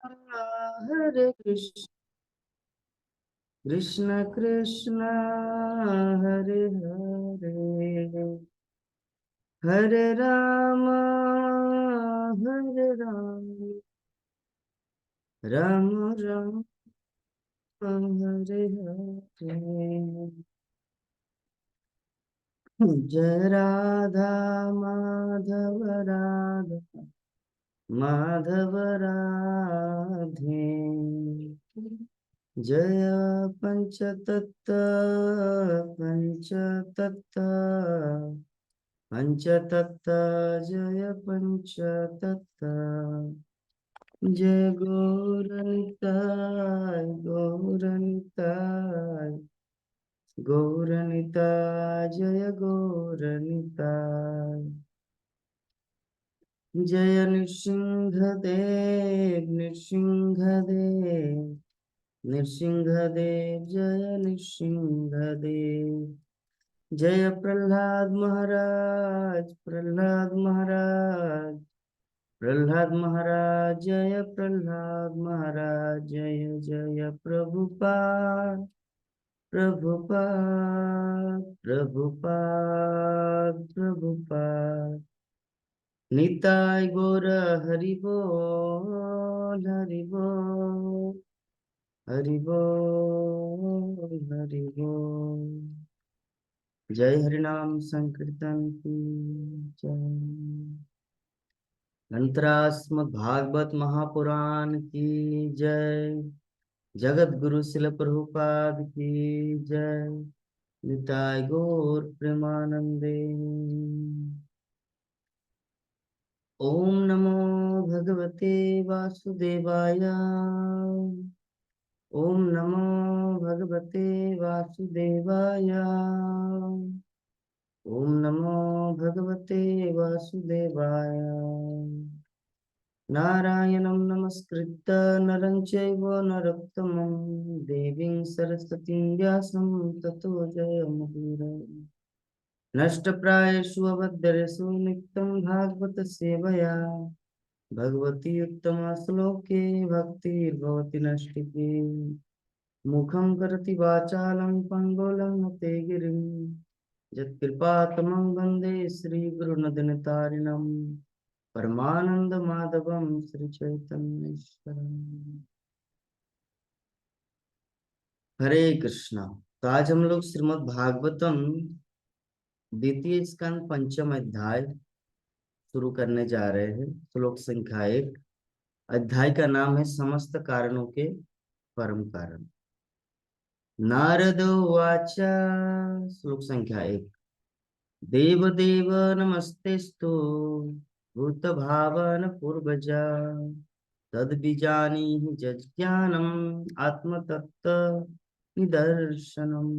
हरे कृष्ण कृष्ण कृष्ण हरे हरे हरे राम राम हरे हरे। जय राधा माधव राधा माधव राधे। जय पंचतत्व पंचतत्व पंचतत्व जय पंचतत्व। जय गौरनिताय गौरनिताय गौरनिताय जय गौरनिताय। जय नृसिंहदेव नृसिंहदेव नृसिंहदेव जय नृसिंहदेव। जय प्रहलाद महाराज प्रहलाद महाराज प्रहलाद महाराज जय प्रहलाद महाराज। जय जय प्रभुपाद प्रभुपाद प्रभुपाद प्रभुपाद। निताय गौर हरि बोल हरि बोल हरि बोल हरि बोल। जय हरिनाम संकीर्तन की जय। ग्रंथराज भागवत महापुराण की जय। जगत गुरु शिल प्रभुपाद की जय। निताय गौर प्रेमानंदे। ओम नमो भगवते वासुदेवाय। ओम नमो भगवते वासुदेवाय। ओम नमो भगवते वासुदेवाय। नारायणं नमस्कृत्य नरं चैव नरोत्तमं देवीं सरस्वतीं व्यासं ततो जयमुदीरये। नष्टप्रायेषु अभद्रेषु नित्यं भागवत सेवया भगवती उत्तमश्लोके भक्तिर्भवति नष्टिके। मुखं करोति वाचालं पङ्गुलं ते गिरिं यत्कृपातमं वन्दे श्रीगुरुनदनतारिणं परमानंद माधवम श्री चैतन्येश्वरम। हरे कृष्णा। तो आज हम लोग श्रीमद् भागवतम द्वितीय स्कंद पंचम अध्याय शुरू करने जा रहे हैं। श्लोक संख्या 1। अध्याय का नाम है समस्त कारणों के परम कारण। नारद उवाच। श्लोक संख्या 1। देव देव नमस्तेस्तु भूत भावन पूर्वजा तद्विजानीहि जज्ञानम् आत्मतत्व निदर्शनम।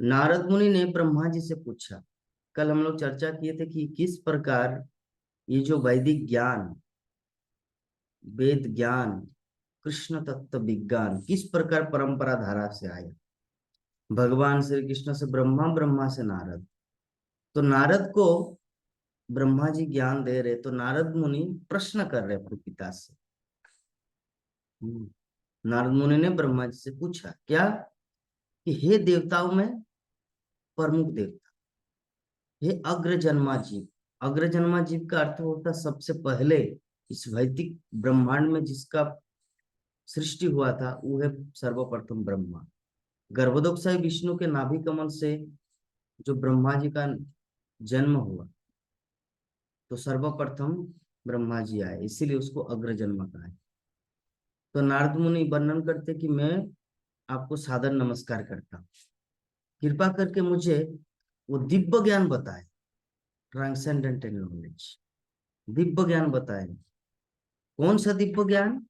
नारद मुनि ने ब्रह्मा जी से पूछा। कल हम लोग चर्चा किए थे कि किस प्रकार ये जो वैदिक ज्ञान वेद ज्ञान कृष्ण तत्व विज्ञान किस प्रकार परंपरा धारा से आया। भगवान श्री कृष्ण से ब्रह्मा ब्रह्मा से नारद। तो नारद को ब्रह्मा जी ज्ञान दे रहे तो नारद मुनि प्रश्न कर रहे अपने पिता से। नारद मुनि ने ब्रह्मा जी से पूछा क्या कि हे देवताओं में प्रमुख देवता, हे अग्रजन्मा जीव। अग्रजन्मा जीव का अर्थ होता सबसे पहले इस वैदिक ब्रह्मांड में जिसका सृष्टि हुआ था वो है सर्वप्रथम ब्रह्मा। गर्भोदकशाही विष्णु के नाभि कमल से जो ब्रह्मा जी का जन्म हुआ तो सर्वप्रथम ब्रह्मा जी आए, इसीलिए उसको अग्रजन्मा कहा है। तो नारद मुनि वर्णन करते कि मैं आपको सादर नमस्कार करता हूँ, कृपा करके मुझे वो दिव्य ज्ञान बताए, ट्रांसेंडेंटल नॉलेज, दिव्य ज्ञान बताए। कौन सा दिव्य ज्ञान?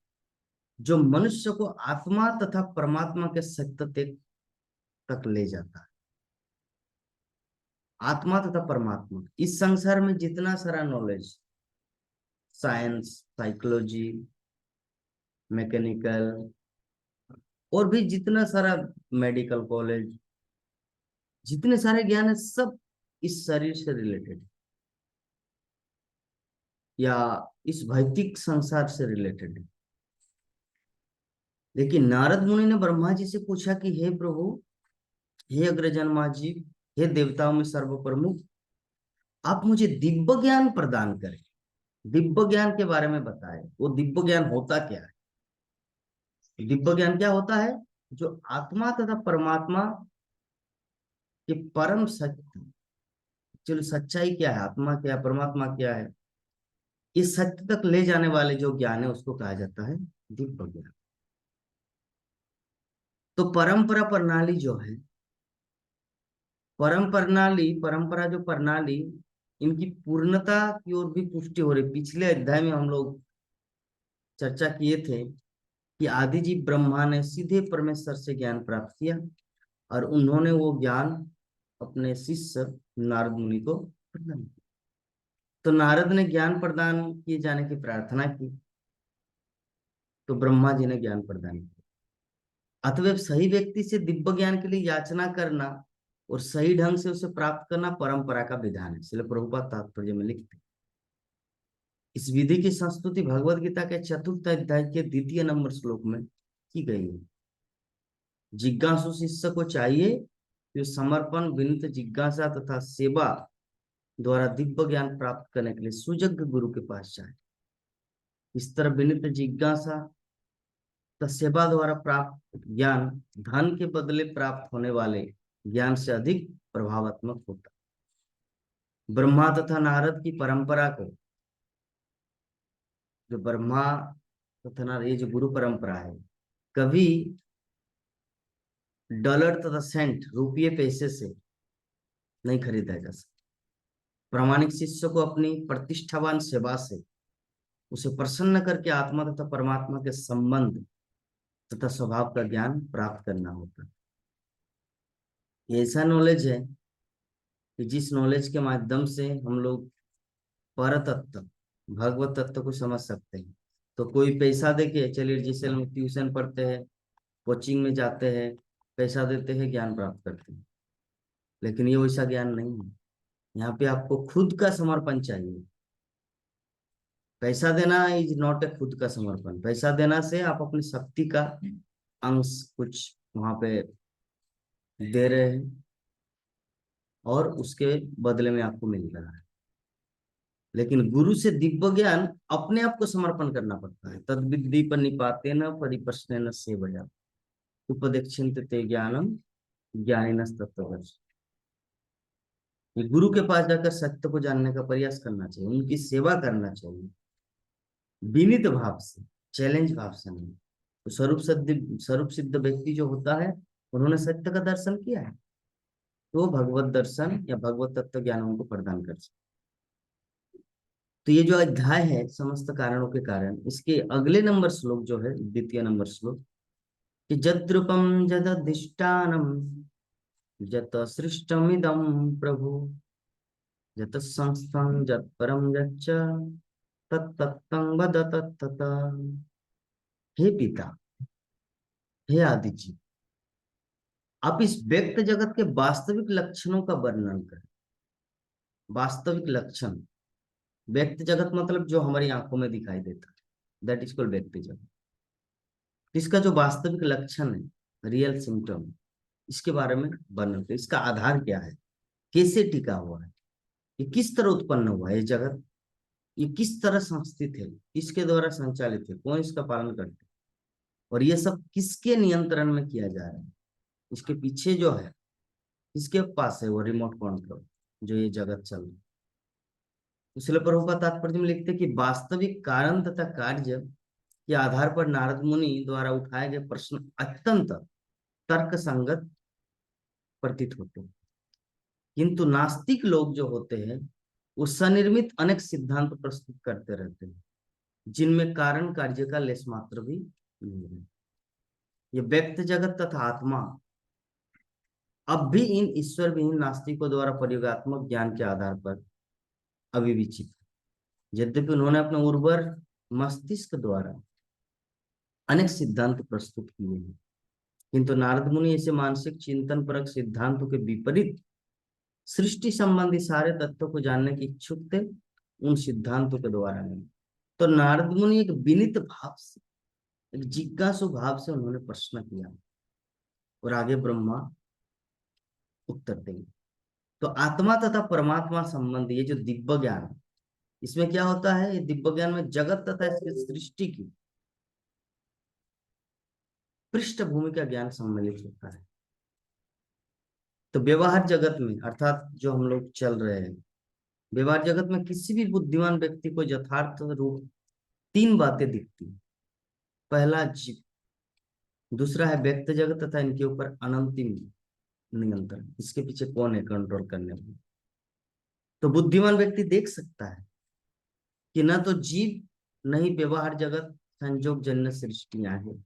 जो मनुष्य को आत्मा तथा परमात्मा के सत्य तक ले जाता है। आत्मा तथा परमात्मा, इस संसार में जितना सारा नॉलेज, साइंस, साइकोलॉजी, मैकेनिकल और भी जितना सारा मेडिकल कॉलेज, जितने सारे ज्ञान है सब इस शरीर से रिलेटेड। या इस भौतिक संसार से रिलेटेड है। लेकिन नारद मुनि ने ब्रह्मा जी से पूछा कि हे प्रभु, हे अग्रजन्मा जीव, हे देवताओं में सर्व प्रमुख, आप मुझे दिव्य ज्ञान प्रदान करें, दिव्य ज्ञान के बारे में बताएं। वो दिव्य ज्ञान होता क्या है? दिव्य ज्ञान क्या होता है? जो आत्मा तथा परमात्मा के परम सत्य, चलो सच्चाई क्या है, आत्मा क्या है, परमात्मा क्या है, इस सत्य तक ले जाने वाले जो ज्ञान है उसको कहा जाता है दिव्य ज्ञान। तो परंपरा प्रणाली जो है, परंपरा जो प्रणाली, इनकी पूर्णता की ओर भी पुष्टि हो रही। पिछले अध्याय में हम लोग चर्चा किए थे कि आदि जीव ब्रह्मा ने सीधे परमेश्वर से ज्ञान प्राप्त किया और उन्होंने वो ज्ञान अपने शिष्य नारद मुनि को प्रदान किया। तो नारद ने ज्ञान प्रदान किए जाने की प्रार्थना की, तो ब्रह्मा जी ने ज्ञान प्रदान किया। अतएव सही व्यक्ति से दिव्य ज्ञान के लिए याचना करना और सही ढंग से उसे प्राप्त करना परंपरा का विधान है। इसलिए प्रभुपाद तात्पर्य में लिखते, इस विधि की संस्तुति भगवद गीता के चतुर्थ अध्याय के द्वितीय नंबर श्लोक में की गई है। जिज्ञासु शिष्य को चाहिए कि समर्पण, विनीत जिज्ञासा तथा सेवा द्वारा दिव्य ज्ञान प्राप्त करने के लिए सुजग गुरु के पास जाए। इस तरह विनीत जिज्ञासा तथा सेवा द्वारा प्राप्त ज्ञान धन के बदले प्राप्त होने वाले ज्ञान से अधिक प्रभावात्मक होता। ब्रह्मा तथा नारद की परंपरा को, जो ब्रह्मा तथा नारद, ये जो गुरु परंपरा है, कभी डॉलर तथा सेंट, रुपये पैसे से नहीं खरीदा जा सकता। प्रामाणिक शिष्य को अपनी प्रतिष्ठावान सेवा से उसे प्रसन्न करके आत्मा तथा परमात्मा के संबंध तथा स्वभाव का ज्ञान प्राप्त करना होता है। ये ऐसा नॉलेज है कि जिस नॉलेज के माध्यम से हम लोग पर तत्व, भगवत तत्व को समझ सकते हैं। तो कोई पैसा देके, चलिए जिसे हम ट्यूशन पढ़ते हैं, कोचिंग में जाते हैं, पैसा देते हैं, ज्ञान प्राप्त करते हैं, लेकिन ये वैसा ज्ञान नहीं है। यहाँ पे आपको खुद का समर्पण चाहिए। पैसा देना इज नॉट ए खुद का समर्पण। पैसा देना से आप अपनी शक्ति का अंश कुछ वहां पे दे रहे हैं और उसके बदले में आपको मिल रहा है। लेकिन गुरु से दिव्य ज्ञान अपने आप को समर्पण करना पड़ता है। तद विद्धि पर निपाते न परिप्रश्न न से बजा उपदेक्षित ते ज्ञानम ज्ञानिन तत्वदर्शी। ये गुरु के पास जाकर सत्य को जानने का प्रयास करना चाहिए, उनकी सेवा करना चाहिए विनीत भाव से, चैलेंज भाव से नहीं। तो स्वरूप सिद्ध व्यक्ति जो होता है, उन्होंने सत्य का दर्शन किया है, तो भगवत दर्शन या भगवत तत्व ज्ञान उनको प्रदान कर सकते। तो ये जो अध्याय है समस्त कारणों के कारण, इसके अगले नंबर श्लोक जो है, द्वितीय नंबर श्लोक, कि जद्रूपम जदधिष्ठानम जत सृष्टमिदं प्रभु जत संस्थं जत परम यच्च तत्तत्तं वद तत्तत। हे पिता, हे आदि जी, आप इस व्यक्त जगत के वास्तविक लक्षणों का वर्णन करें। वास्तविक लक्षण, व्यक्त जगत मतलब जो हमारी आंखों में दिखाई देता है, दैट इज कॉल्ड व्यक्त जगत। इसका जो वास्तविक लक्षण है, रियल सिम्टम, इसके बारे में वर्णन करें। इसका आधार क्या है, कैसे टिका हुआ है, ये किस तरह उत्पन्न हुआ है, ये जगत ये किस तरह संस्थित है, किसके द्वारा संचालित है, कौन इसका पालन करते हैं, और ये सब किसके नियंत्रण में किया जा रहा है, इसके पीछे जो है, किसके पास है वो रिमोट कंट्रोल, जो ये जगत चल रहा है। इसलिए प्रभुपाद तात्पर्य में लिखते हैं कि वास्तविक कारण तथा कार्य के आधार पर नारद मुनि द्वारा उठाए गए प्रश्न अत्यंत तर्क संगत प्रतीत होते हैं। किंतु नास्तिक लोग जो होते हैं, वो स्वनिर्मित अनेक सिद्धांत प्रस्तुत करते रहते हैं, जिनमें कारण कार्य का लेश मात्र भी नहीं है। ये व्यक्त जगत तथा आत्मा अब भी इन ईश्वर विहीन नास्तिकों द्वारा प्रयोगात्मक ज्ञान के आधार पर अविवेचित है। यद्यपि उन्होंने अपने उर्वर मस्तिष्क द्वारा अनेक सिद्धांत प्रस्तुत किए हैं, किंतु नारद मुनि ऐसे मानसिक चिंतन परक सिद्धांतों के विपरीत सृष्टि संबंधी सारे तत्वों को जानने के इच्छुक थे उन सिद्धांतों के द्वारा नहीं। तो नारद मुनि एक विनीत भाव से, एक जिज्ञासु भाव से उन्होंने प्रश्न किया, और आगे ब्रह्मा उत्तर देंगे। तो आत्मा तथा परमात्मा संबंध, ये जो दिव्य ज्ञान है, इसमें क्या होता है, ये दिव्य ज्ञान में जगत तथा इसकी सृष्टि की पृष्ठभूमि का ज्ञान सम्मिलित होता है। तो व्यवहार जगत में, अर्थात जो हम लोग चल रहे हैं, व्यवहार जगत में किसी भी बुद्धिमान व्यक्ति को यथार्थ रूप तीन बातें दिखती हैं। पहला जीव, दूसरा है व्यक्त जगत तथा इनके ऊपर अनंतिम नियंत्रण, इसके पीछे कौन है कंट्रोल करने वाला। तो बुद्धिमान व्यक्ति देख सकता है कि न तो जीव, नहीं व्यवहार जगत संयोग जन्य सृष्टियां हैं,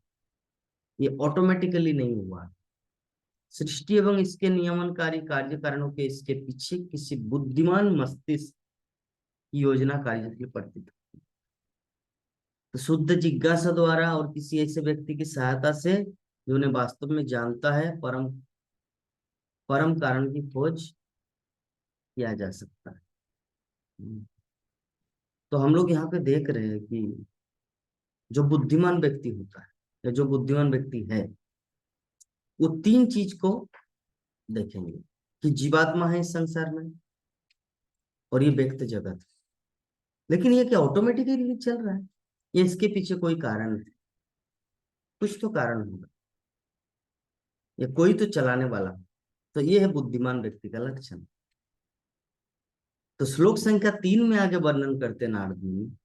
ये ऑटोमेटिकली नहीं हुआ। सृष्टि एवं इसके नियमनकारी कार्य कारणों के इसके पीछे किसी बुद्धिमान मस्तिष्क की योजना कार्यशील प्रतीत होती है। तो शुद्ध जिज्ञासा द्वारा और किसी ऐसे व्यक्ति की सहायता से जो उन्हें वास्तव में जानता है, परम परम कारण की खोज किया जा सकता है। तो हम लोग यहाँ पे देख रहे हैं कि जो बुद्धिमान व्यक्ति होता है, या जो बुद्धिमान व्यक्ति है, वो तीन चीज को देखेंगे कि जीवात्मा है इस संसार में, और ये व्यक्त जगत है। लेकिन ये क्या ऑटोमेटिकली चल रहा है, ये इसके पीछे कोई कारण है, कुछ तो कारण होगा, या कोई तो चलाने वाला है। तो ये है बुद्धिमान व्यक्ति का लक्षण। तो श्लोक संख्या 3 में आगे वर्णन करते नारद मुनि,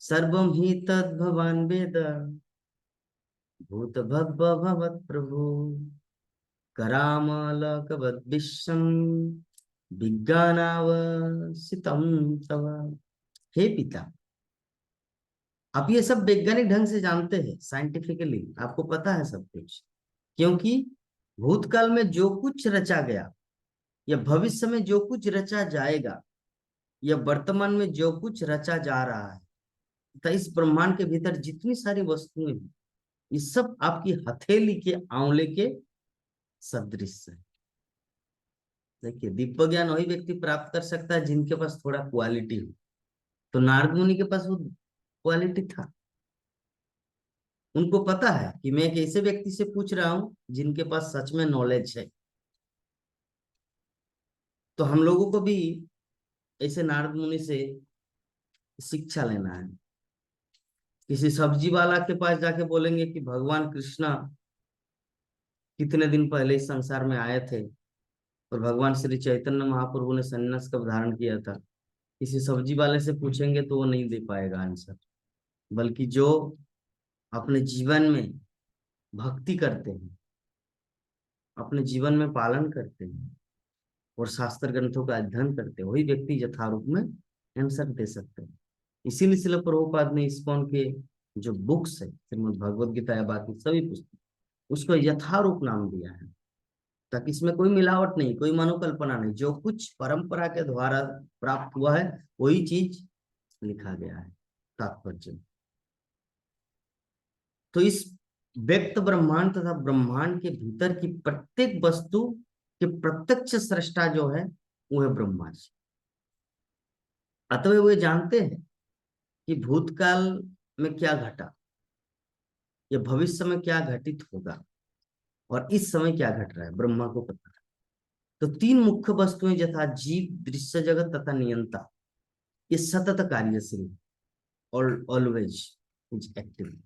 सर्वम ही तद भगवान वेद भूत भवत प्रभु करामलकवद विश्वम विज्ञानावसितम तव। हे पिता, आप ये सब वैज्ञानिक ढंग से जानते हैं, साइंटिफिकली आपको पता है सब कुछ, क्योंकि भूतकाल में जो कुछ रचा गया, या भविष्य में जो कुछ रचा जाएगा, या वर्तमान में जो कुछ रचा जा रहा है, तथा इस ब्रह्मांड के भीतर जितनी सारी वस्तुएं हैं, ये सब आपकी हथेली के आंवले के सदृश है। देखिए, दिव्य ज्ञान वही व्यक्ति प्राप्त कर सकता है जिनके पास थोड़ा क्वालिटी हो। तो नारद मुनि के पास वो क्वालिटी था। उनको पता है कि मैं एक ऐसे व्यक्ति से पूछ रहा हूं जिनके पास सच में नॉलेज है। तो हम लोगों को भी ऐसे नारद मुनि से शिक्षा लेना है। किसी सब्जी वाला के पास जाके बोलेंगे कि भगवान कृष्णा कितने दिन पहले इस संसार में आए थे, और भगवान श्री चैतन्य महाप्रभु ने संन्यास कब धारण किया था, किसी सब्जी वाले से पूछेंगे तो वो नहीं दे पाएगा आंसर। बल्कि जो अपने जीवन में भक्ति करते हैं, अपने जीवन में पालन करते हैं, और शास्त्र ग्रंथों का अध्ययन करते हैं, वही व्यक्ति यथारूप में आंसर दे सकते हैं। इसीलिए श्रील प्रभुपाद ने इस्कॉन के जो बुक्स है, श्रीमद् भगवद गीता या बाकी सभी पुस्तक, उसको यथारूप नाम दिया है, ताकि इसमें कोई मिलावट नहीं, कोई मनोकल्पना नहीं, जो कुछ परंपरा के द्वारा प्राप्त हुआ है वही चीज लिखा गया है तात्पर्य। तो इस व्यक्त ब्रह्मांड तथा ब्रह्मांड के भीतर की प्रत्येक वस्तु के प्रत्यक्ष सृष्टा जो है वो है ब्रह्मा जी। अतः वे जानते हैं कि भूतकाल में क्या घटा, या भविष्य में क्या घटित होगा, और इस समय क्या घट रहा है, ब्रह्मा को पता है। तो तीन मुख्य वस्तुएं यथा जीव, दृश्य जगत तथा नियंता, ये सतत कार्यशील, और ऑलवेज इज एक्टिव।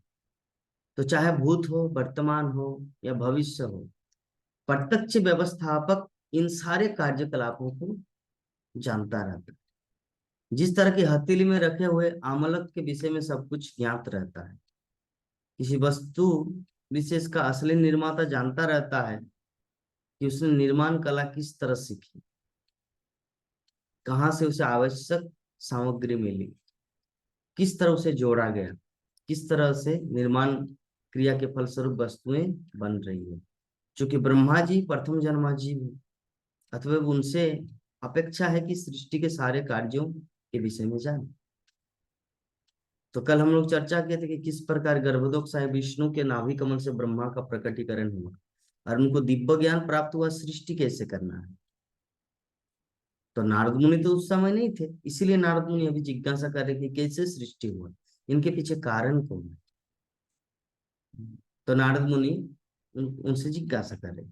तो चाहे भूत हो, वर्तमान हो, या भविष्य हो, प्रत्यक्ष व्यवस्थापक इन सारे कार्यकलापों को जानता रहता है। जिस तरह की हथेली में रखे हुए आमलक के विषय में सब कुछ ज्ञात रहता है, किसी वस्तु विशेष का असली निर्माता जानता रहता है कि उसने निर्माण कला किस तरह सीखी, कहाँ से उसे आवश्यक सामग्री मिली, किस तरह उसे जोड़ा गया, किस तरह से निर्माण क्रिया के फलस्वरूप वस्तुएं बन रही है। चूंकि ब्रह्मा जी प्रथम जन्मा जीव है, अथवा उनसे अपेक्षा है कि सृष्टि के सारे कार्यों के विषय में जाने। तो कल हम लोग चर्चा किए थे कि किस प्रकार गर्भोदक साहेब विष्णु के नाभि कमल से ब्रह्मा का प्रकटीकरण हुआ, और उनको दिव्य ज्ञान प्राप्त हुआ सृष्टि कैसे करना है। तो नारद मुनि तो उस समय नहीं थे, इसीलिए नारद मुनि अभी जिज्ञासा कर रहे कि कैसे सृष्टि हुआ, इनके पीछे कारण कौन है। तो नारद मुनि उनसे जिज्ञासा कर रहे।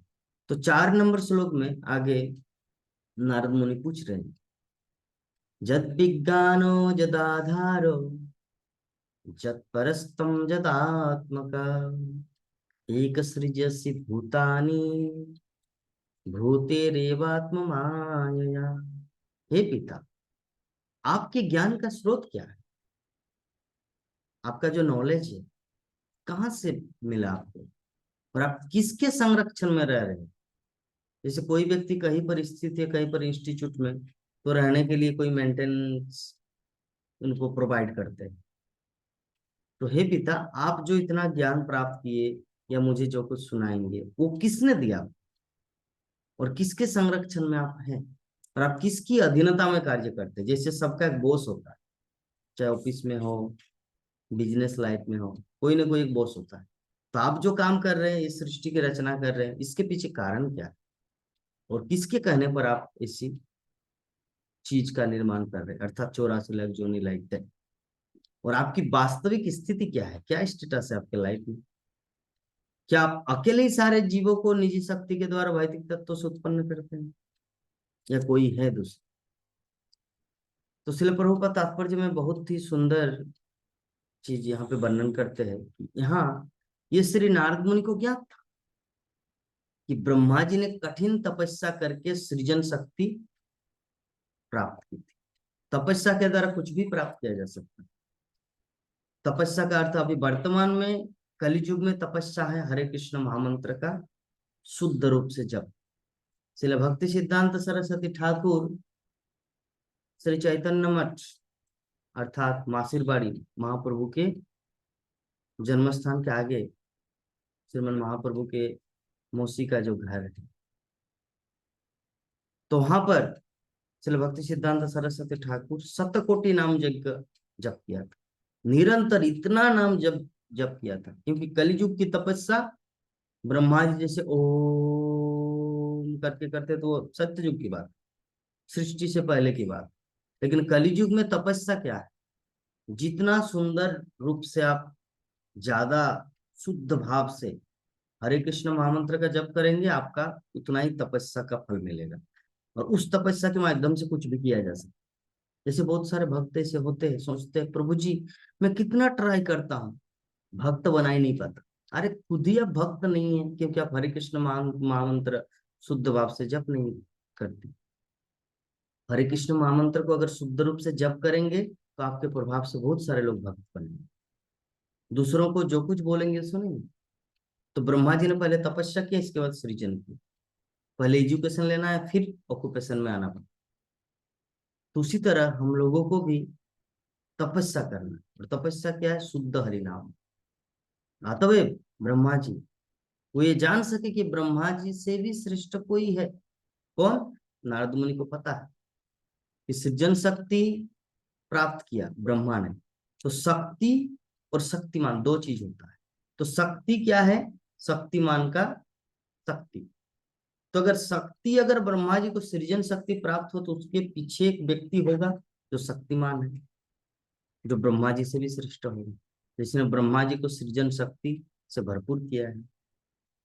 तो 4 नंबर श्लोक में आगे नारद मुनि पूछ रहे हैं, जद विज्ञानो जदाधारो जत परस्तम जदात्मक एक सृजसि भूतानि भूतेरेवात्म मायया। हे पिता, आपके ज्ञान का स्रोत क्या है? आपका जो नॉलेज है कहाँ से मिला आपको, और आप किसके संरक्षण में रह रहे हैं? जैसे कोई व्यक्ति कहीं पर स्थित है, कहीं पर इंस्टीट्यूट में, तो रहने के लिए कोई मेंटेनेंस उनको प्रोवाइड करते हैं। तो हे पिता, आप जो इतना ज्ञान प्राप्त किए या मुझे जो कुछ सुनाएंगे वो किसने दिया, और किसके संरक्षण में आप हैं, और आप किसकी अधीनता में कार्य करते हैं? जैसे सबका एक बॉस होता है, चाहे ऑफिस में हो, बिजनेस लाइफ में हो, कोई ना कोई एक बॉस होता है। तो आप जो काम कर रहे हैं, इस सृष्टि की रचना कर रहे हैं, इसके पीछे कारण क्या है, और किसके कहने पर आप इसी चीज का निर्माण कर रहे हैं, अर्थात 84 लाख जोनी लाइक दैट। और आपकी वास्तविक स्थिति क्या है, क्या स्टेटस है आपके लाइफ में? क्या आप अकेले ही सारे जीवों को निजी शक्ति के द्वारा भौतिक तत्वों से उत्पन्न करते हैं, या कोई है दूसरा? तो शिल प्रभु का तात्पर्य में बहुत ही सुंदर चीज यहाँ पे वर्णन करते हैं कि यहाँ ये श्री नारद मुनि को ज्ञात था कि ब्रह्मा जी ने कठिन तपस्या करके सृजन शक्ति प्राप्त की थी। तपस्या के द्वारा कुछ भी प्राप्त किया जा सकता है। तपस्या का अर्थ अभी वर्तमान में कलियुग में तपस्या है हरे कृष्ण महामंत्र का शुद्ध रूप से जप। श्रील भक्ति सिद्धांत सरस्वती ठाकुर श्री चैतन्य मठ अर्थात मासिरबाड़ी महाप्रभु के जन्म स्थान के आगे श्रीमन महाप्रभु के मौसी का जो घर है, तो वहां पर श्री भक्ति सिद्धांत सरस्वती ठाकुर सतकोटि नाम यज्ञ जप किया था। निरंतर इतना नाम जप जप किया था, क्योंकि कलियुग की तपस्या ब्रह्मा जी जैसे ओम करके करते तो वो सत्ययुग की बात, सृष्टि से पहले की बात। लेकिन कलियुग में तपस्या क्या है? जितना सुंदर रूप से आप ज्यादा शुद्ध भाव से हरे कृष्ण महामंत्र का जप करेंगे, आपका उतना ही तपस्या का फल मिलेगा, और उस तपस्या के माध्यम से कुछ भी किया जा सकता है। जैसे बहुत सारे भक्त ऐसे होते हैं, सोचते हैं प्रभु जी मैं कितना ट्राई करता हूँ, भक्त बना ही नहीं पाता। अरे खुद ही आप भक्त नहीं है, क्योंकि आप हरे कृष्ण महामंत्र शुद्ध भाव से जप नहीं करते। हरे कृष्ण महामंत्र को अगर शुद्ध रूप से जप करेंगे तो आपके प्रभाव से बहुत सारे लोग भक्त बनेंगे, दूसरों को जो कुछ बोलेंगे सुनेंगे। तो ब्रह्मा जी ने पहले तपस्या की, इसके बाद सृजन की। पहले एजुकेशन लेना है, फिर ऑक्यूपेशन में आना पड़ता। तो उसी तरह हम लोगों को भी तपस्या करना है। और तपस्या क्या है? शुद्ध हरिनाम। अतः ब्रह्मा जी वो ये जान सके कि ब्रह्मा जी से भी श्रेष्ठ कोई है। कौन? नारद मुनि को पता है कि सृजन शक्ति प्राप्त किया ब्रह्मा ने। तो शक्ति और शक्तिमान दो चीज होता है। तो शक्ति क्या है? शक्तिमान का शक्ति। तो अगर शक्ति, अगर ब्रह्मा जी को सृजन शक्ति प्राप्त हो, तो उसके पीछे एक व्यक्ति होगा जो शक्तिमान है, जो ब्रह्मा जी से भी श्रेष्ठ होगा, जिसने ब्रह्मा जी को सृजन शक्ति से भरपूर किया है।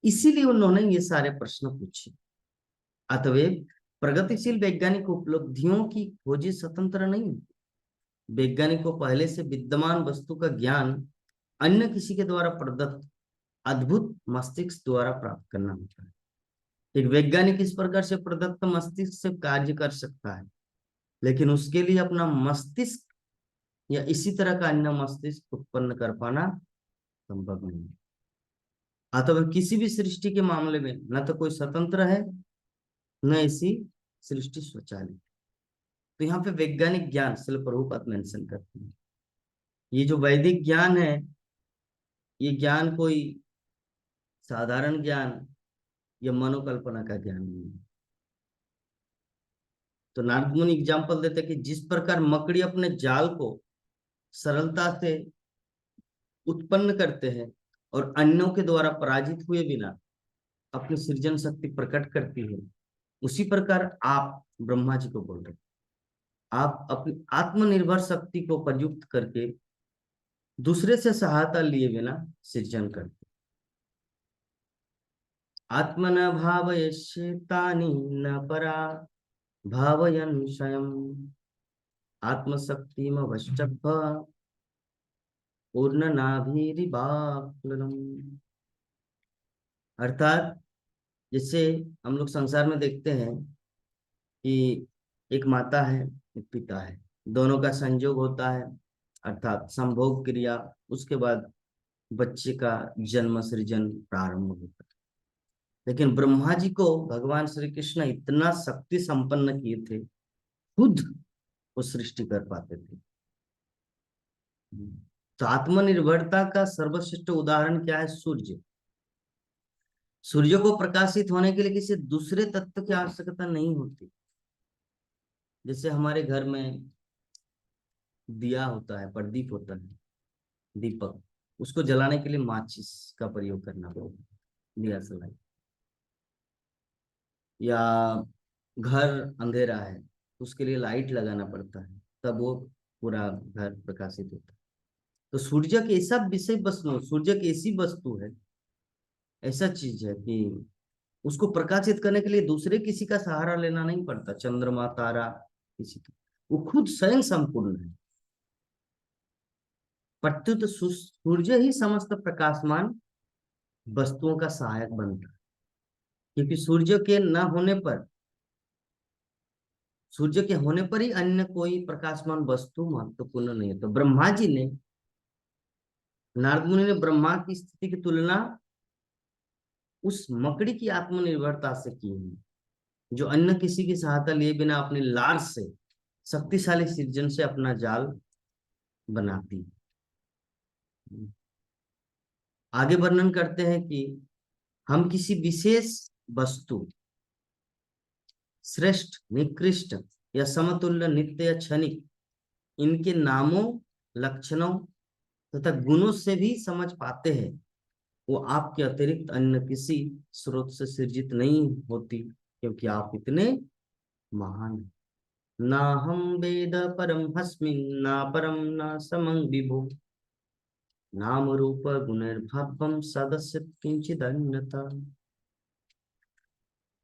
इसीलिए उन्होंने ये सारे प्रश्न पूछे। अतएव प्रगतिशील वैज्ञानिक उपलब्धियों की खोजी स्वतंत्र नहीं। वैज्ञानिक को पहले से विद्यमान वस्तु का ज्ञान अन्य किसी के द्वारा प्रदत्त अद्भुत मस्तिष्क द्वारा प्राप्त करना होता है। एक वैज्ञानिक इस प्रकार से प्रदत्त मस्तिष्क से कार्य कर सकता है, लेकिन उसके लिए अपना मस्तिष्क या इसी तरह का अन्य मस्तिष्क उत्पन्न कर पाना संभव नहीं है। अतः किसी भी सृष्टि के मामले में न तो कोई स्वतंत्र है, न ऐसी सृष्टि स्वचालित। तो यहाँ पे वैज्ञानिक ज्ञान श्रील प्रभुपाद मेंशन करते हैं। ये जो वैदिक ज्ञान है, ये ज्ञान कोई साधारण ज्ञान या मनोकल्पना का ज्ञान नहीं है। तो नारद मुनि एग्जाम्पल देते कि जिस प्रकार मकड़ी अपने जाल को सरलता से उत्पन्न करते हैं और अन्यों के द्वारा पराजित हुए बिना अपनी सृजन शक्ति प्रकट करती है, उसी प्रकार आप ब्रह्मा जी को बोल रहे, आप अपनी आत्मनिर्भर शक्ति को प्रयुक्त करके दूसरे से सहायता लिए बिना सृजन करते। आत्मन भावयश्येतानि न परा भावयन् स्वयं आत्मशक्तिमवष्टभ्य पूर्ण नाभिरिवाक्लनम्। अर्थात जैसे हम लोग संसार में देखते हैं कि एक माता है, एक पिता है, दोनों का संयोग होता है, अर्थात संभोग क्रिया, उसके बाद बच्चे का जन्म सृजन प्रारंभ होता है। लेकिन ब्रह्मा जी को भगवान श्री कृष्ण इतना शक्ति संपन्न किए थे, खुद वो सृष्टि कर पाते थे। तो आत्मनिर्भरता का सर्वश्रेष्ठ उदाहरण क्या है? सूर्य। सूर्य को प्रकाशित होने के लिए किसी दूसरे तत्व की आवश्यकता नहीं होती। जैसे हमारे घर में दिया होता है, प्रदीप होता है, दीपक, उसको जलाने के लिए माचिस का प्रयोग करना पड़ता है, दिया सलाई। या घर अंधेरा है, उसके लिए लाइट लगाना पड़ता है, तब वो पूरा घर प्रकाशित होता है। तो सूर्य के ऐसा विषय वस्तु, सूर्य की ऐसी वस्तु है, ऐसा चीज है कि उसको प्रकाशित करने के लिए दूसरे किसी का सहारा लेना नहीं पड़ता, चंद्रमा तारा किसी का, वो खुद स्वयं संपूर्ण है। प्रत्युत सूर्य ही समस्त प्रकाशमान वस्तुओं का सहायक बनता है, क्योंकि सूर्य के न होने पर, सूर्य के होने पर ही अन्य कोई प्रकाशमान वस्तु महत्वपूर्ण नहीं है। तो ब्रह्मा जी ने, नारद मुनि ने ब्रह्मा की स्थिति की तुलना उस मकड़ी की आत्मनिर्भरता से की है, जो अन्य किसी की सहायता लिए बिना अपने लार से शक्तिशाली सृजन से अपना जाल बनाती है। आगे वर्णन करते हैं कि हम किसी विशेष वस्तु, श्रेष्ठ, निकृष्ट या समतुल्य, नित्य या क्षणिक, इनके नामों, लक्षणों तथा गुणों से भी समझ पाते हैं वो आपके अतिरिक्त अन्य किसी स्रोत से सृजित नहीं होती, क्योंकि आप इतने महान हैं। ना हम वेद परम हस्मिन् ना परम ना समं विभु नाम रूप गुणैर्भवं सदस्य किंचिद अन्यथा।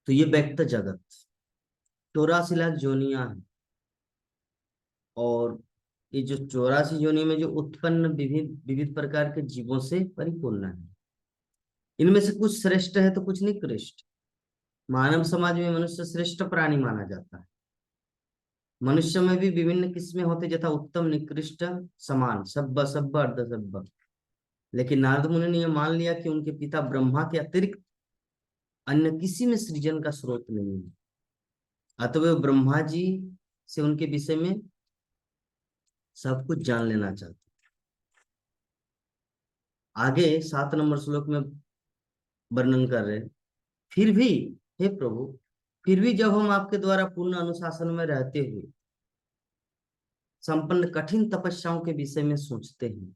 तो ये व्यक्त जगत 84 लाख जोनियां हैं, और ये जो 84 योनि में जो उत्पन्न विविध विविध प्रकार के जीवों से परिपूर्ण है। इनमें से कुछ श्रेष्ठ है तो कुछ निकृष्ट। मानव समाज में मनुष्य श्रेष्ठ प्राणी माना जाता है। मनुष्य में भी विभिन्न किस्में होते, जथा उत्तम, निकृष्ट, समान, सब्ब सब्ब अर्ध सब्ब। लेकिन नारद मुनि ने यह मान लिया कि उनके पिता ब्रह्मा के अतिरिक्त अन्य किसी में सृजन का स्रोत नहीं है, अतः वे ब्रह्मा जी से उनके विषय में सब कुछ जान लेना चाहते। आगे 7 नंबर श्लोक में वर्णन कर रहे, फिर भी हे प्रभु, फिर भी जब हम आपके द्वारा पूर्ण अनुशासन में रहते हुए संपन्न कठिन तपस्याओं के विषय में सोचते हैं,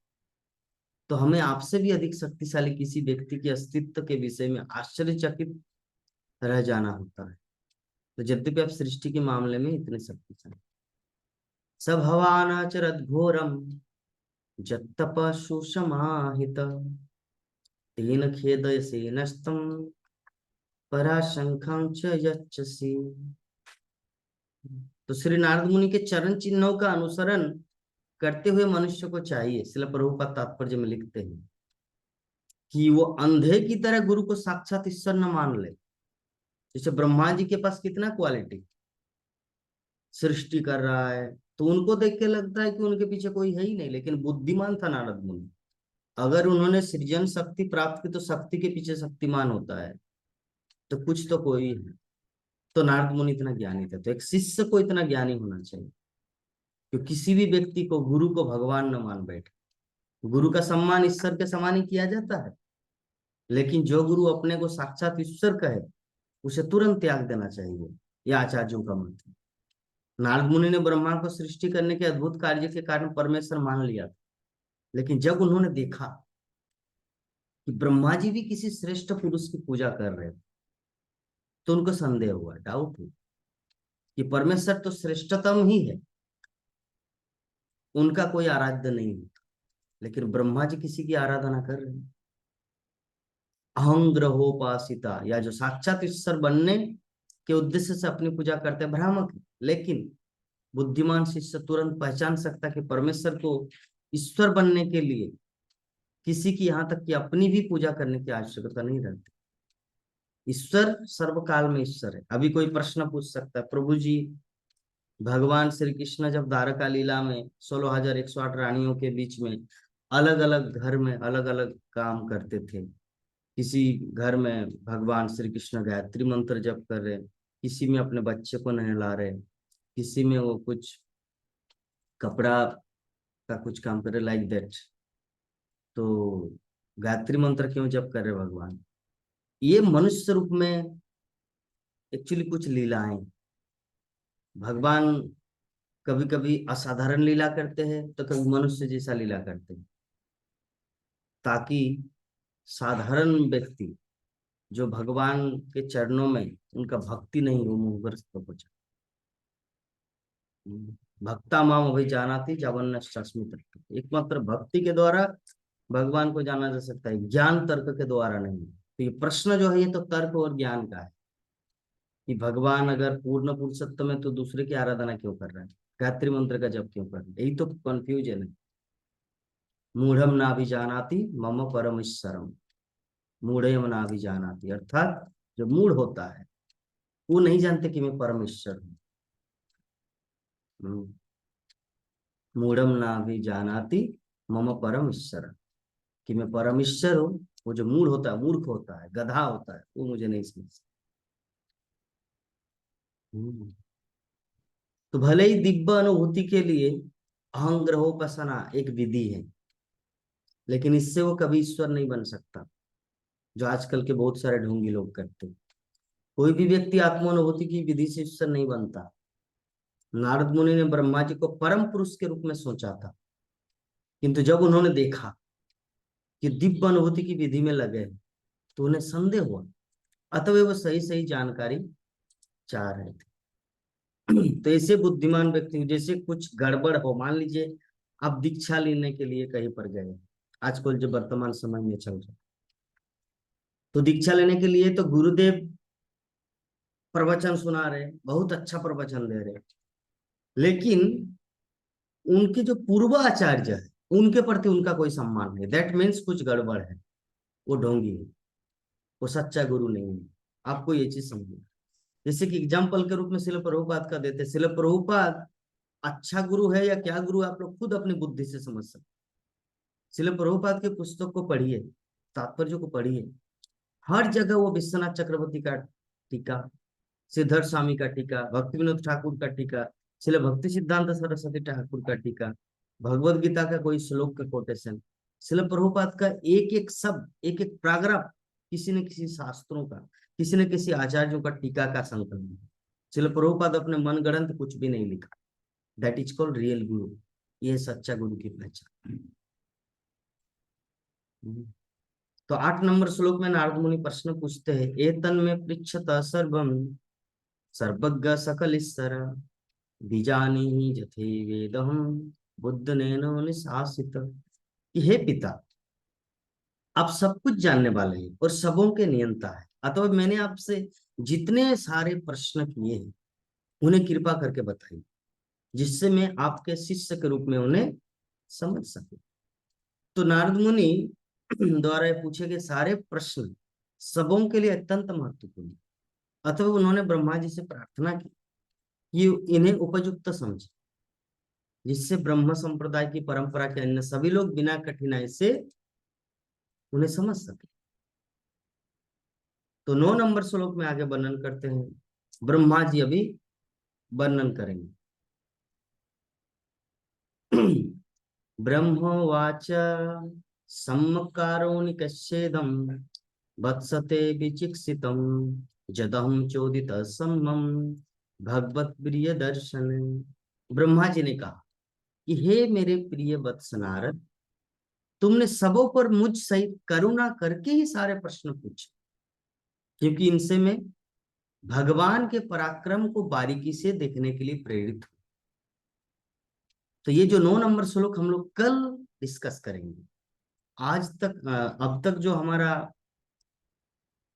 तो हमें आपसे भी अधिक शक्तिशाली किसी व्यक्ति के अस्तित्व के विषय में आश्चर्यचकित रह जाना होता है। तो यद्यपि आप सृष्टि के मामले में इतने शक्तिशाली, सब हवानाचरत घोरम जत्तपशु समाहित तेन खेदयसे नस्तम पराशंखं च यच्छसि। तो श्री नारद मुनि के चरण चिन्हों का अनुसरण करते हुए मनुष्य को चाहिए, श्रील प्रभुपाद तात्पर्य में लिखते हैं, कि वो अंधे की तरह गुरु को साक्षात ईश्वर न मान ले। जैसे ब्रह्मा जी के पास कितना क्वालिटी, सृष्टि कर रहा है, तो उनको देख के लगता है कि उनके पीछे कोई है ही नहीं, लेकिन बुद्धिमान था नारद मुनि। अगर उन्होंने सृजन शक्ति प्राप्त की तो शक्ति के पीछे शक्तिमान होता है, तो कुछ तो कोई है। तो नारद मुनि इतना ज्ञानी थे। तो एक शिष्य को इतना ज्ञानी होना चाहिए कि किसी भी व्यक्ति को, गुरु को भगवान न मान बैठे। गुरु का सम्मान ईश्वर के समान ही किया जाता है, लेकिन जो गुरु अपने को साक्षात ईश्वर कहे, उसे तुरंत त्याग देना चाहिए। यह आचार्यों का मत है। नारद मुनि ने ब्रह्मा को सृष्टि करने के अद्भुत कार्य के कारण परमेश्वर मान लिया था, लेकिन जब उन्होंने देखा कि ब्रह्मा जी भी किसी श्रेष्ठ पुरुष की पूजा कर रहे थे, तो उनको संदेह हुआ, डाउट हुआ कि परमेश्वर तो श्रेष्ठतम ही है, उनका कोई आराध्य नहीं है, लेकिन ब्रह्मा जी किसी की आराधना कर रहे हैं। अहं ग्रहोपासिता, या जो साक्षात ईश्वर बनने के उद्देश्य से अपनी पूजा करते हैं, भ्रामक है। लेकिन बुद्धिमान शिष्य तुरंत पहचान सकता कि परमेश्वर को ईश्वर बनने के लिए किसी की, यहाँ तक कि अपनी भी पूजा करने की आवश्यकता नहीं रहती। ईश्वर सर्वकाल में ईश्वर है। अभी कोई प्रश्न पूछ सकता है, प्रभु जी भगवान श्री कृष्ण जब द्वारका लीला में 16,108 रानियों के बीच में अलग अलग घर में अलग अलग काम करते थे, किसी घर में भगवान श्री कृष्ण गायत्री मंत्र जप कर रहे, किसी में अपने बच्चे को नहला रहे, किसी में वो कुछ कपड़ा का कुछ काम कर रहे, लाइक दैट, तो गायत्री मंत्र क्यों जप कर रहे भगवान? ये मनुष्य रूप में एक्चुअली कुछ लीलाएं, भगवान कभी कभी असाधारण लीला करते हैं तो कभी मनुष्य जैसा लीला करते हैं, ताकि साधारण व्यक्ति जो भगवान के चरणों में उनका भक्ति नहीं हो, मोहग्रस्त हो जाए। भक्ता माम अभिजानाति जवन्नश्चास्मि तत्व, एकमात्र भक्ति के द्वारा भगवान को जाना जा सकता है, ज्ञान तर्क के द्वारा नहीं। तो ये प्रश्न जो है ये तो तर्क और ज्ञान का है कि भगवान अगर पूर्ण पुरुषत्व है तो दूसरे की आराधना क्यों कर रहा है, गायत्री मंत्र का जप क्यों कर रहा है? यही तो कंफ्यूजन है। मूढ़म नाभिजानाति मम परमेश्वरम, मूढ़यम नाभिजानाति, अर्थात जो मूढ़ होता है वो नहीं जानते कि मैं परमेश्वर हूँ। मूढ़म नाभिजानाति मम परमेश्वर, कि मैं परमेश्वर हूँ। वो जो मूढ़ होता है, मूर्ख होता है, गधा होता है, वो मुझे नहीं समझता। तो भले ही दिव्य अनुभूति के लिए अहं ग्रहोपासना एक विधि है, लेकिन इससे वो कभी ईश्वर नहीं बन सकता, जो आजकल के बहुत सारे ढोंगी लोग करते हैं। कोई भी व्यक्ति आत्मानुभूति की विधि से ईश्वर नहीं बनता। नारद मुनि ने ब्रह्मा जी को परम पुरुष के रूप में सोचा था, किंतु जब उन्होंने देखा कि दिव्य अनुभूति की विधि में लगे तो उन्हें संदेह हुआ, अतः वो सही सही जानकारी चाह रहे थे। तो ऐसे बुद्धिमान व्यक्ति, जैसे कुछ गड़बड़ हो, मान लीजिए आप दीक्षा लेने के लिए कहीं पर गए, आजकल जो वर्तमान समय में चल रहा है, तो दीक्षा लेने के लिए तो गुरुदेव प्रवचन सुना रहे, बहुत अच्छा प्रवचन दे रहे, लेकिन उनके जो पूर्व आचार्य है उनके प्रति उनका कोई सम्मान नहीं, दैट मीन्स कुछ गड़बड़ है, वो ढोंगी है, वो सच्चा गुरु नहीं है। आपको ये चीज समझना। जैसे कि एग्जाम्पल के रूप में शिल प्रभुपाद का देते, शिल प्रभुपाद अच्छा गुरु है या क्या गुरु, आप लोग खुद अपनी बुद्धि से समझ सकते। शिल प्रभुपाद के पुस्तक को पढ़िए, तात्पर्य को पढ़िए, हर जगह वो विश्वनाथ चक्रवर्ती का टीका, सिद्धार्थ स्वामी का टीका, भक्ति विनोद ठाकुर का टीका, शिल भक्ति सिद्धांत सरस्वती ठाकुर का टीका, भगवत गीता का कोई श्लोक का कोटेशन, शिल प्रभुपाद का एक एक शब्द, एक एक पैराग्राफ किसी न किसी शास्त्रों का, किसी न किसी आचार्यों का टीका का संकलन है। शिल प्रभुपाद अपने मन गढ़ंत कुछ भी नहीं लिखा। दैट इज कॉल्ड रियल गुरु। ये सच्चा गुरु की पहचान। तो 8 नंबर श्लोक में नारद मुनि प्रश्न पूछते हैं, एतन में पृच्छत सर्वम सर्वज्ञ सकल ईश्वर बीजानी जथे वेदहम बुद्ध नैनो निशासित, कि हे पिता, आप सब कुछ जानने वाले हैं और सबों के नियंता है, अतः मैंने आपसे जितने सारे प्रश्न किए हैं उन्हें कृपा करके बताइए, जिससे मैं आपके शिष्य के रूप में उन्हें समझ सकूं। तो नारद मुनि द्वारा पूछे गए सारे प्रश्न सबों के लिए अत्यंत महत्वपूर्ण, अतः उन्होंने ब्रह्मा जी से प्रार्थना की कि इन्हें उपयुक्त समझे, जिससे ब्रह्म संप्रदाय की परंपरा के अन्य सभी लोग बिना कठिनाई से उन्हें समझ सके। तो 9 नंबर श्लोक में आगे वर्णन करते हैं, ब्रह्मा जी अभी वर्णन करेंगे। ब्रह्मोवाच सम्मकारोनिकच्छेदं वत्सते विचिक्षितं जदहं चोदितः सम्मं भगवत प्रिय दर्शन। ब्रह्मा जी ने कहा कि हे मेरे प्रिय वत्स नारद, तुमने सबों पर मुझ सहित करुणा करके ही सारे प्रश्न पूछे, क्योंकि इनसे मैं भगवान के पराक्रम को बारीकी से देखने के लिए प्रेरित हुए। तो ये जो 9 नंबर श्लोक हम लोग कल डिस्कस करेंगे। आज तक अब तक जो हमारा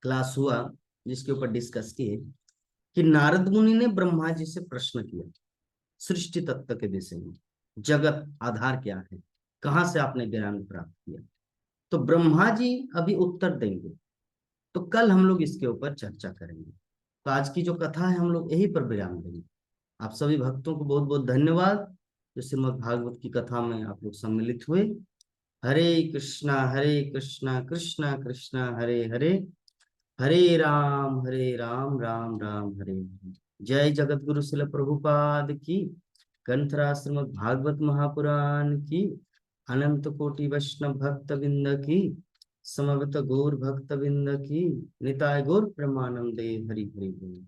क्लास हुआ, जिसके ऊपर डिस्कस किए कि नारद मुनि ने ब्रह्मा जी से प्रश्न किया सृष्टि तत्व के विषय में, जगत आधार क्या है, कहाँ से आपने ज्ञान प्राप्त किया। तो ब्रह्मा जी अभी उत्तर देंगे, तो कल हम लोग इसके ऊपर चर्चा करेंगे। तो आज की जो कथा है हम लोग यही पर विराम देंगे। आप सभी भक्तों को बहुत बहुत धन्यवाद जो श्रीमद् भागवत की कथा में आप लोग सम्मिलित हुए। हरे कृष्णा कृष्णा कृष्णा हरे हरे, हरे राम राम राम हरे हरे। जय जगत गुरु शिल प्रभुपाद की, ग्रंथराज श्रीमद् भागवत महापुराण की, अनंत कोटि वैष्णव भक्त बिंद की, समवेत गौर भक्त बिंद की, निताय गौर प्रेमानंदे हरि हरि बोल।